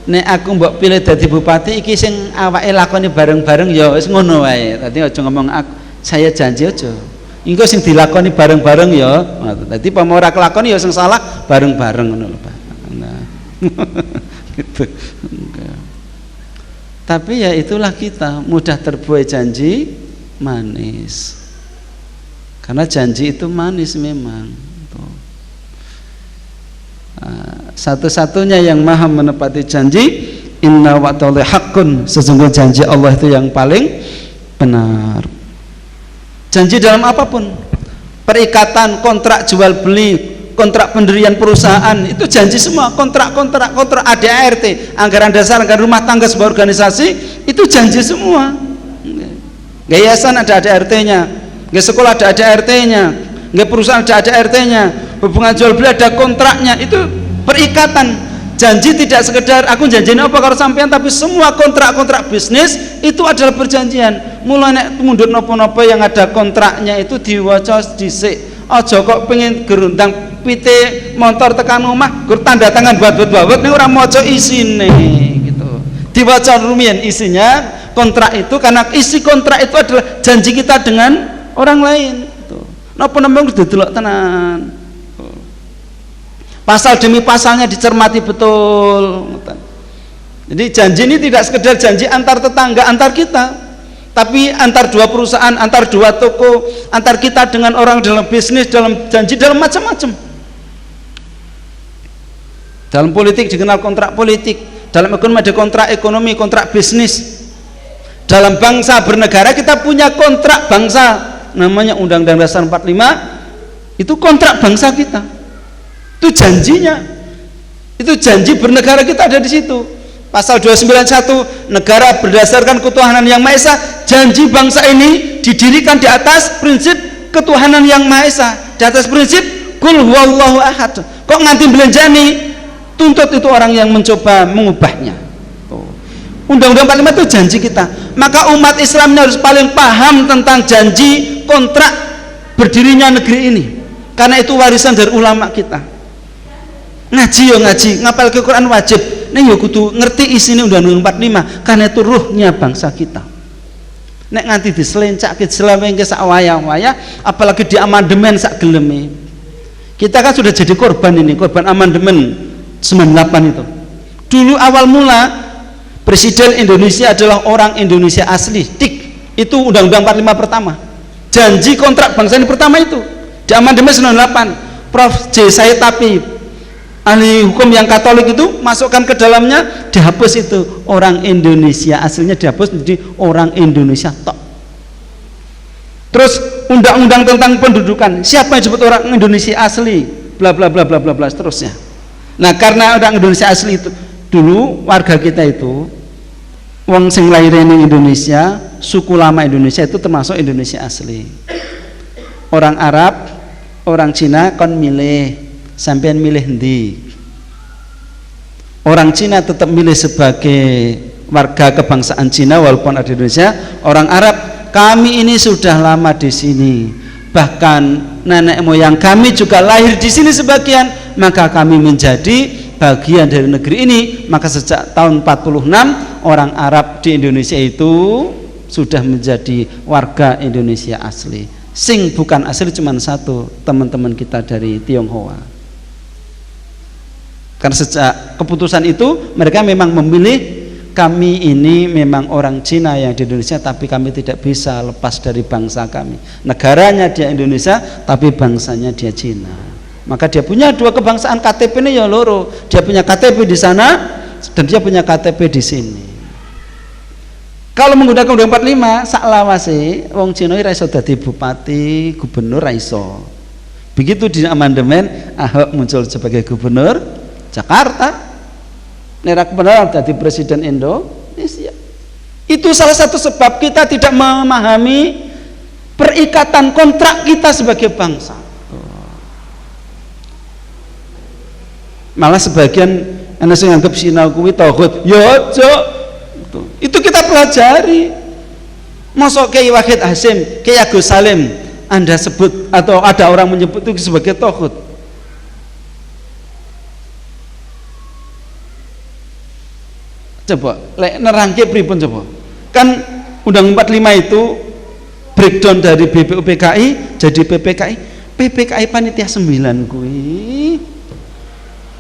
nek aku mbok pilih dadi bupati iki sing awake lakoni bareng-bareng ya wis ngono wae. Dadi aja ngomong aku, saya janji aja. Engko sing dilakoni bareng-bareng ya. Dadi pamora ora kelakoni ya sing salah bareng-bareng ngono lho, Pak. Nah. Gitu. Tapi ya itulah kita, mudah terbuai janji manis. Karena janji itu manis memang. Satu-satunya yang maha menepati janji, inna wa'dallahi haqqun, sesungguhnya janji Allah itu yang paling benar. Janji dalam apapun, perikatan, kontrak jual beli, kontrak pendirian perusahaan, itu janji semua. Kontrak ADART, anggaran dasar, anggaran rumah tangga sebuah organisasi, itu janji semua. Yayasan ada ADART-nya, sekolah ada ADART-nya, perusahaan ada ADART-nya, hubungan jual beli ada kontraknya. Itu perikatan. Janji tidak sekedar aku janjiin apa kalau sampean, tapi semua kontrak-kontrak bisnis itu adalah perjanjian. Mulai nek mundur nopo-nopo yang ada kontraknya itu diwaca dhisik. Aja kok pengen gerundang pite motor tekan omah gur tanda tangan buat ning ora maca isine gitu. Diwaca rumiyin isinya kontrak itu, karena isi kontrak itu adalah janji kita dengan orang lain gitu. Napa nembang didelok tenan. Pasal demi pasalnya dicermati betul. Jadi janji ini tidak sekedar janji antar tetangga, antar kita, tapi antar dua perusahaan, antar dua toko, antar kita dengan orang dalam bisnis, dalam janji, dalam macam-macam. Dalam politik dikenal kontrak politik, dalam ekonomi ada kontrak ekonomi, kontrak bisnis. Dalam bangsa bernegara kita punya kontrak bangsa, namanya Undang-Undang Dasar 45, itu kontrak bangsa kita. Itu janjinya. Itu janji bernegara kita ada di situ. Pasal 291, negara berdasarkan ketuhanan yang Maha Esa, janji bangsa ini didirikan di atas prinsip ketuhanan yang Maha Esa, di atas prinsip kul huwallahu ahad. Kok nganti belanjani tuntut itu orang yang mencoba mengubahnya. Undang-Undang 45 itu janji kita. Maka umat Islam harus paling paham tentang janji kontrak berdirinya negeri ini, karena itu warisan dari ulama kita. Ngaji yo ngaji, ngapal ke Quran wajib. Nek yo kudu ngerti isine Undang-Undang 45, karena itu ruhnya bangsa kita. Nek nganti diselencake selawengke sak wayah-wayah, apalagi di amandemen sak geleme. Kita kan sudah jadi korban ini, korban amandemen 98 itu. Dulu awal mula Presiden Indonesia adalah orang Indonesia asli. Tik, itu Undang-Undang 45 pertama. Janji kontrak bangsa ini pertama itu di amandemen 98. Prof. J. Said Tapi, ahli hukum yang Katolik itu, masukkan ke dalamnya, dihapus itu orang Indonesia aslinya, dihapus menjadi orang Indonesia tok. Terus undang-undang tentang pendudukan, siapa yang disebut orang Indonesia asli, bla bla bla bla bla bla seterusnya. Nah, karena orang Indonesia asli itu dulu warga kita itu wong sing lahir ning Indonesia, suku lama Indonesia itu termasuk Indonesia asli. Orang Arab, orang Cina kon milih, sampean milih ndi? Orang Cina tetap milih sebagai warga kebangsaan Cina walaupun ada di Indonesia. Orang Arab, kami ini sudah lama di sini, bahkan nenek moyang kami juga lahir di sini sebagian, maka kami menjadi bagian dari negeri ini. Maka sejak tahun 46 orang Arab di Indonesia itu sudah menjadi warga Indonesia asli. Sing bukan asli cuma satu, teman-teman kita dari Tionghoa. Karena sejak keputusan itu mereka memang memilih, kami ini memang orang Cina yang di Indonesia, tapi kami tidak bisa lepas dari bangsa kami. Negaranya dia Indonesia, tapi bangsanya dia Cina. Maka dia punya dua kebangsaan, KTP ini ya loro. Dia punya KTP di sana dan dia punya KTP di sini. Kalau menggunakan Undang-Undang 45, saklawase wong Cina ora iso dadi bupati, gubernur ra iso. Begitu di amandemen Ahok muncul sebagai gubernur Jakarta, Nerak benar jadi presiden Indonesia. Itu salah satu sebab kita tidak memahami perikatan kontrak kita sebagai bangsa. Malah sebagian anak yang anggap sinau kuwi tauhid, yo itu kita pelajari. Masuk Kiai Wahid Hasim, Kiai Agus Salim, Anda sebut atau ada orang menyebut itu sebagai tauhid. Coba lek nerangke pripun coba. Kan Undang-Undang 45 itu breakdown dari BPUPKI jadi PPKI. PPKI panitia 9 kuwi.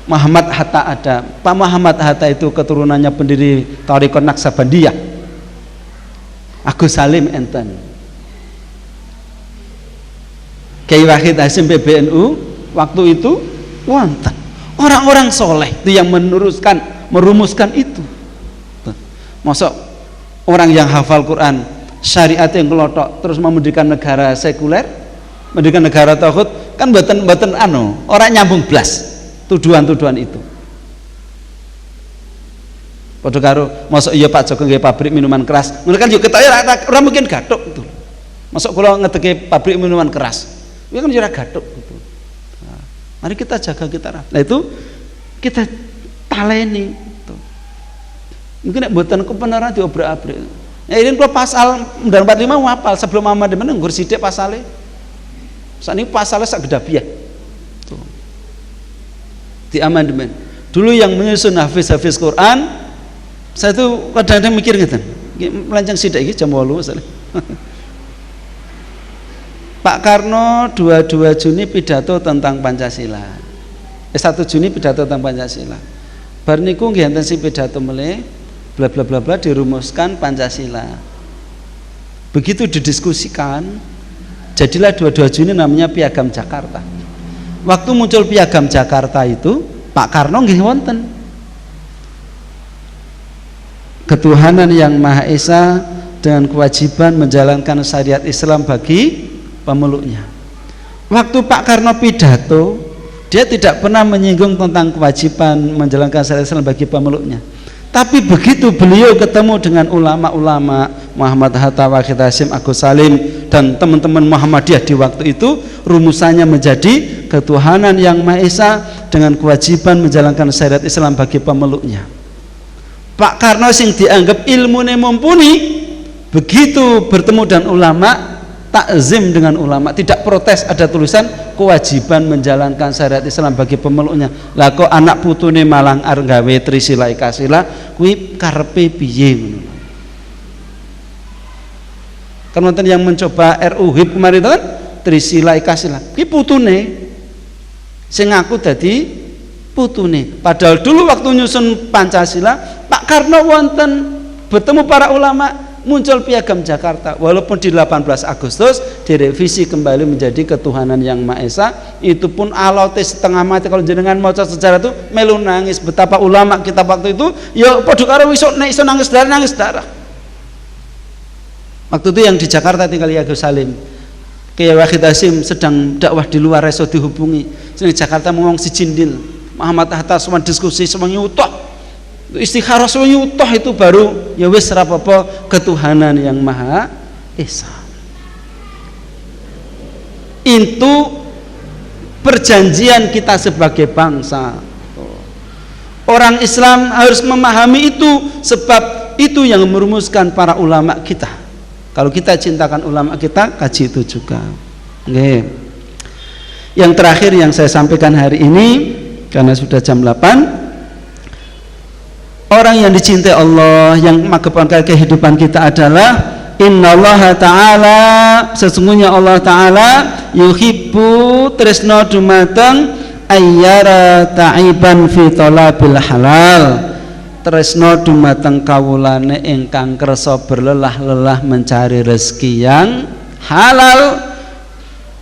Muhammad Hatta ada. Pak Muhammad Hatta itu keturunannya pendiri Thariqah Naksabandiyah. Agus Salim enten. Kiai Wahid Hasim PBNU waktu itu wonten orang-orang soleh itu yang merumuskan itu. Masuk orang yang hafal Quran, syariat yang kelotok, terus mendirikan negara sekuler, mendirikan negara tauhid, kan mboten orang nyambung blas tuduhan-tuduhan itu. Padha karo masuk iya Pak Joko nggih pabrik minuman keras. Ngono kan yo ketoke ora mungkin gathuk gitu. Masuk kula ngedeke pabrik minuman keras. Kuwi kan yo ora gathuk gitu. Nah, mari kita jaga kita. Nah itu kita taleni. Mungkin nek mboten kebenaran diobrak-abrik. Ya ini kalau pasal Undang-Undang 45 hafal sebelum amandemen nggur sithik pasale. Sakniki pasale sak gedabiah. Tuh. di amandemen. Dulu yang menyusun hafiz Quran, saya tuh kadang-kadang mikir gitu, melancang sidak ini jam 8 misalnya. Pak Karno 22 Juni pidato tentang Pancasila. 1 Juni pidato tentang Pancasila. Bar niku nggih enten sing pidato meleh bla bla bla bla dirumuskan Pancasila. Begitu didiskusikan, jadilah 22 Juni namanya Piagam Jakarta. Waktu muncul Piagam Jakarta itu, Pak Karno nggih wonten. Ketuhanan yang Maha Esa dengan kewajiban menjalankan syariat Islam bagi pemeluknya. Waktu Pak Karno pidato, dia tidak pernah menyinggung tentang kewajiban menjalankan syariat Islam bagi pemeluknya. Tapi begitu beliau ketemu dengan ulama-ulama Muhammad Hatta, Wahid Hasyim, Agus Salim dan teman-teman Muhammadiyah di waktu itu, rumusannya menjadi ketuhanan yang Maha Esa dengan kewajiban menjalankan syariat Islam bagi pemeluknya. Pak Karno sing dianggap ilmune mumpuni, begitu bertemu dengan ulama, takzim dengan ulama, tidak protes, ada tulisan kewajiban menjalankan syariat Islam bagi pemeluknya. Lah kok anak putune malang arep gawe Trisila Ikasila, kuwi karepe piye ngono. Kan wonten yang mencoba RU HIP kemarin itu kan Trisila Ikasila. Ki putune sing ngaku dadi putune. Padahal dulu waktu nyusun Pancasila, Pak Karno wonten bertemu para ulama, muncul Piagam Jakarta, walaupun di 18 Agustus direvisi kembali menjadi ketuhanan yang Maha Esa. Itu pun alote setengah mati. Kalau jenengan maca sejarah itu melu nangis betapa ulama kita waktu itu ya padha karo iso nangis darah. Waktu itu yang di Jakarta tinggal Agus Salim, Kiai Wahid Hasyim sedang dakwah di luar, reso dihubungi. Di Jakarta ngomong si Jindil, Muhammad Hatta semua diskusi semua nyutoh. Istikharah semuanya itu baru ya wis rapopo ketuhanan yang Maha Esa. Itu perjanjian kita sebagai bangsa. Orang Islam harus memahami itu, sebab itu yang merumuskan para ulama kita. Kalau kita cintakan ulama kita, kaji itu juga. Oke. Yang terakhir yang saya sampaikan hari ini, karena sudah jam 8, orang yang dicintai Allah, yang mengedepankan kehidupan kita adalah innallaha ta'ala, sesungguhnya Allah ta'ala yuhibbu tresno dumateng ayyara ta'iban fi talabil halal, tresno dumateng kawulane ingkang kersa berlelah-lelah mencari rezeki yang halal.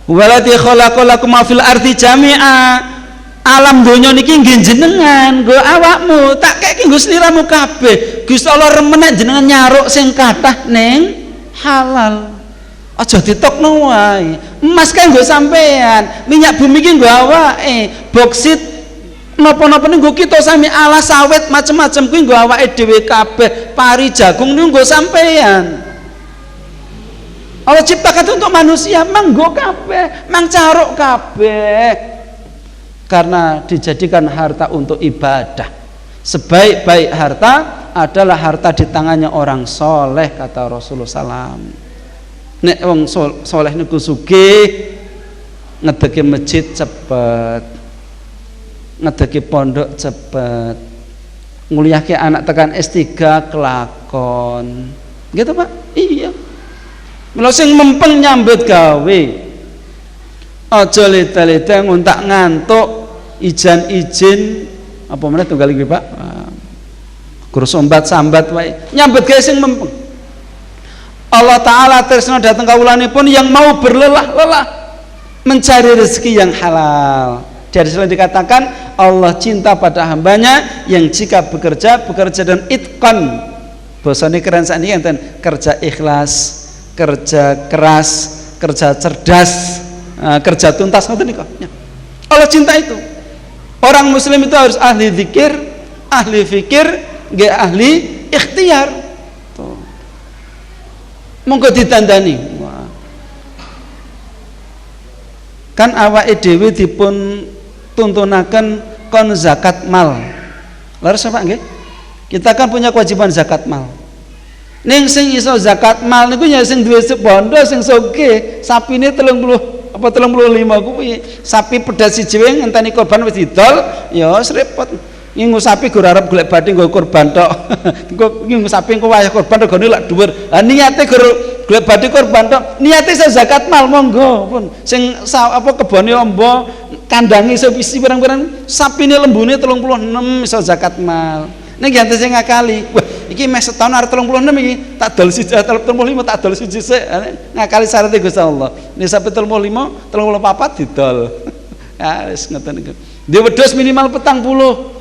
Walati khalaqalakum fil ardi jami'a, alam donya niki nggih jenengan, nggo awakmu, tak kek nggo sliramu kabeh. Gusti Allah remenek jenengan nyaruk sing kathah ning halal. Aja ditokno wae. Emas kae nggo sampean, minyak bumi ki nggo awake, boksit napa-napa nggo kita sami, alas sawit macem-macem kuwi nggo awake dhewe kabeh, pari jagung niku nggo sampean. Allah ciptakan untuk manusia, manggo kabeh, mang caruk kabeh. Karena dijadikan harta untuk ibadah. Sebaik-baik harta adalah harta di tangannya orang soleh, kata Rasulullah SAW. Nek wong soleh niku sugih, ngedeki masjid cepet, ngedeki pondok cepet, nguliahke anak tekan S3 kelakon. Gitu Pak? Iya. Mula sing mempeng nyambut gawe, aja leta-leta nguntak ngantuk izin apa meneh tunggal iki Pak, guru sambat wae nyambut gawe sing mempeng. Allah Ta'ala tresna dateng kawulanipun yang mau berlelah-lelah mencari rezeki yang halal. Dari sini dikatakan Allah cinta pada hambanya yang jika bekerja dengan itqan. Bahasane keren sakniki enten kerja ikhlas, kerja keras, kerja cerdas, kerja tuntas, ngoten niku. Allah cinta itu. Orang muslim itu harus ahli zikir, ahli fikir, nggih ahli ikhtiar. Tuh. Monggo ditandani. Wah. Kan awake dhewe dipun tuntunaken kon zakat mal. Leres Pak nggih? Kita kan punya kewajiban zakat mal. Ning sing iso zakat mal niku ya sing duwe bondo sing sugih, sapine 30 apa 35 kuwi sapi pedas siji wae ngenteni korban wis didol ya wis repot. Ngingu sapi gur arep golek bathi nggo korban tok. Engko ngingu sapi engko wayah korban regane lak dhuwur. Ha niate gur golek bathi korban tok. Niate iso zakat mal monggo pun. Sing apa kebone ombo kandange iso isi pirang-pirang sapine lembune 36 iso zakat mal. Nek ganti sing ngakali. Wah, iki meh setahun arep 36 iki tak dol siji 35 tak dol siji sik. Ngakali syaraté Gusti Allah. Nek sampe 35, 34 didol. Ya wis ngoten iku. Dia wedhus minimal 40.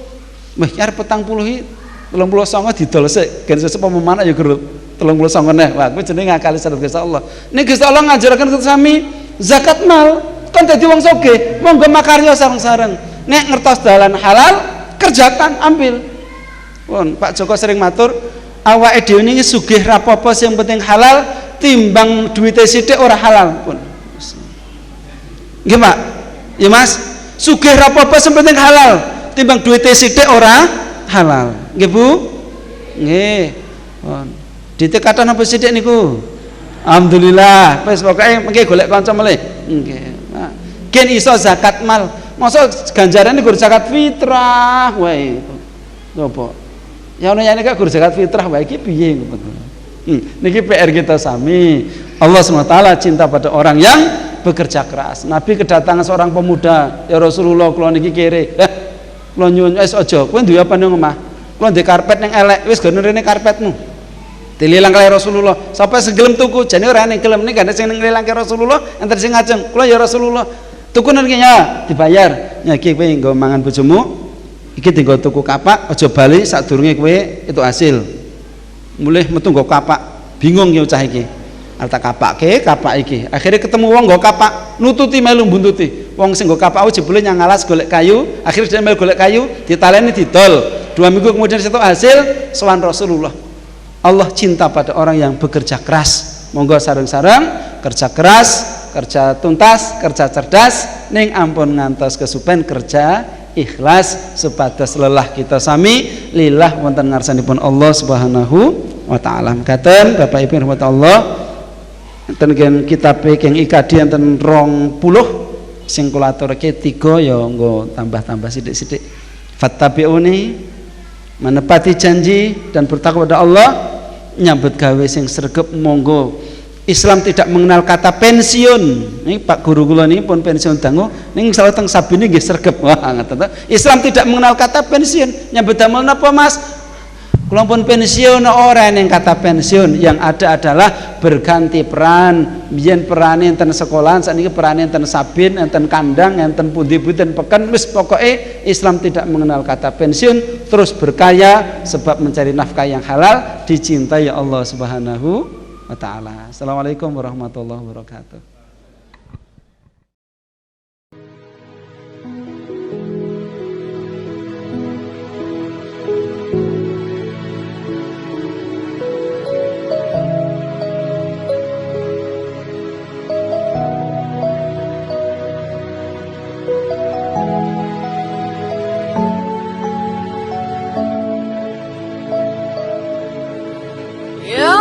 Wah, arep 40 iki 39 didol sik, gen sesuk pemana ya gerut 39 neh. Wah, kuwi jenenge ngakali syariat Gusti Allah. Nek Gusti Allah ngajaraken kita sami zakat mal, kan dadi wong sugih, monggo makarya sareng-sareng. Nek ngertos dalan halal, kerjakan, ambil. Pun Pak Joko sering matur, awake dhewe niki sugih ra apa-apa sing penting halal timbang duwite sithik ora halal pun. Nggih, Pak. Ya, Mas. Sugih ra apa-apa sing penting halal timbang duwite sithik ora halal. Nggih, Bu? Nggih. Pun. Duwite kathah napa sithik niku? Alhamdulillah. Wis pokoke mengke golek kanca melih. Nggih. Nah, gen iso zakat mal. Masa ganjarane gur zakat fitrah wae. Napa? Ya ono yen gur zakat fitrah wae iki piye ngoten. Niki PR kita sami. Allah SWT cinta pada orang yang bekerja keras. Nabi kedatangan seorang pemuda, ya Rasulullah kula niki kere. Kula nyuwun wis aja, kowe duwe apa ning omah? Kula ndek karpet ning elek, wis gone rene karpetmu. Dililang kali Rasulullah. Sampai segelem tuku, jane ora ning gelem ning gane sing nglilangke Rasulullah, enten sing ngajeng. Kula ya Rasulullah, tuku nang ya dibayar. Ya iki kowe nggo mangan bojomu. Iki dienggo tuku kapak, aja bali sadurunge kowe itu hasil. Mulih metu nggo kapak. Bingung ya cah iki. Arta kapake, kapak iki. Akhirnya ketemu wong nggo kapak, nututi melu buntuti. Wong sing nggo kapak jebule nyang alas golek kayu, akhirnya dia melu golek kayu, ditaleni didol. 2 minggu kemudian situ hasil sowan Rasulullah. Allah cinta pada orang yang bekerja keras. Monggo sareng-sareng kerja keras, kerja tuntas, kerja cerdas, ning ampun ngantos kesupen kerja ikhlas supados lelah kita sami lillah wonten ngarsanipun Allah Subhanahu wa taala. Mekaten Bapak Ibu rahmat Allah, enten gen kitab keng IKD enten 20 sing kula aturke 3 ya nggo tambah-tambah sithik-sithik. Fattabi'uni, menepati janji dan bertakwa kepada Allah, nyambut gawe sing sregep. Monggo Islam tidak mengenal kata pensiun. Ini Pak guru kula niki pun pensiun dangu ning salah teng sabine nggih sregep. Wah, ngoten. Islam tidak mengenal kata pensiun. Nyambut damel napa, Mas? Kula pun pensiun ora ning kata pensiun, yang ada adalah berganti peran. Biyen perane enten sekolahan, sakniki perane enten sabin, enten kandang, enten pundi-pundi, enten peken. Wis pokoke Islam tidak mengenal kata pensiun, terus berkaya sebab mencari nafkah yang halal, dicintai Allah Subhanahu wa taala. Assalamualaikum warahmatullahi wabarakatuh. Ya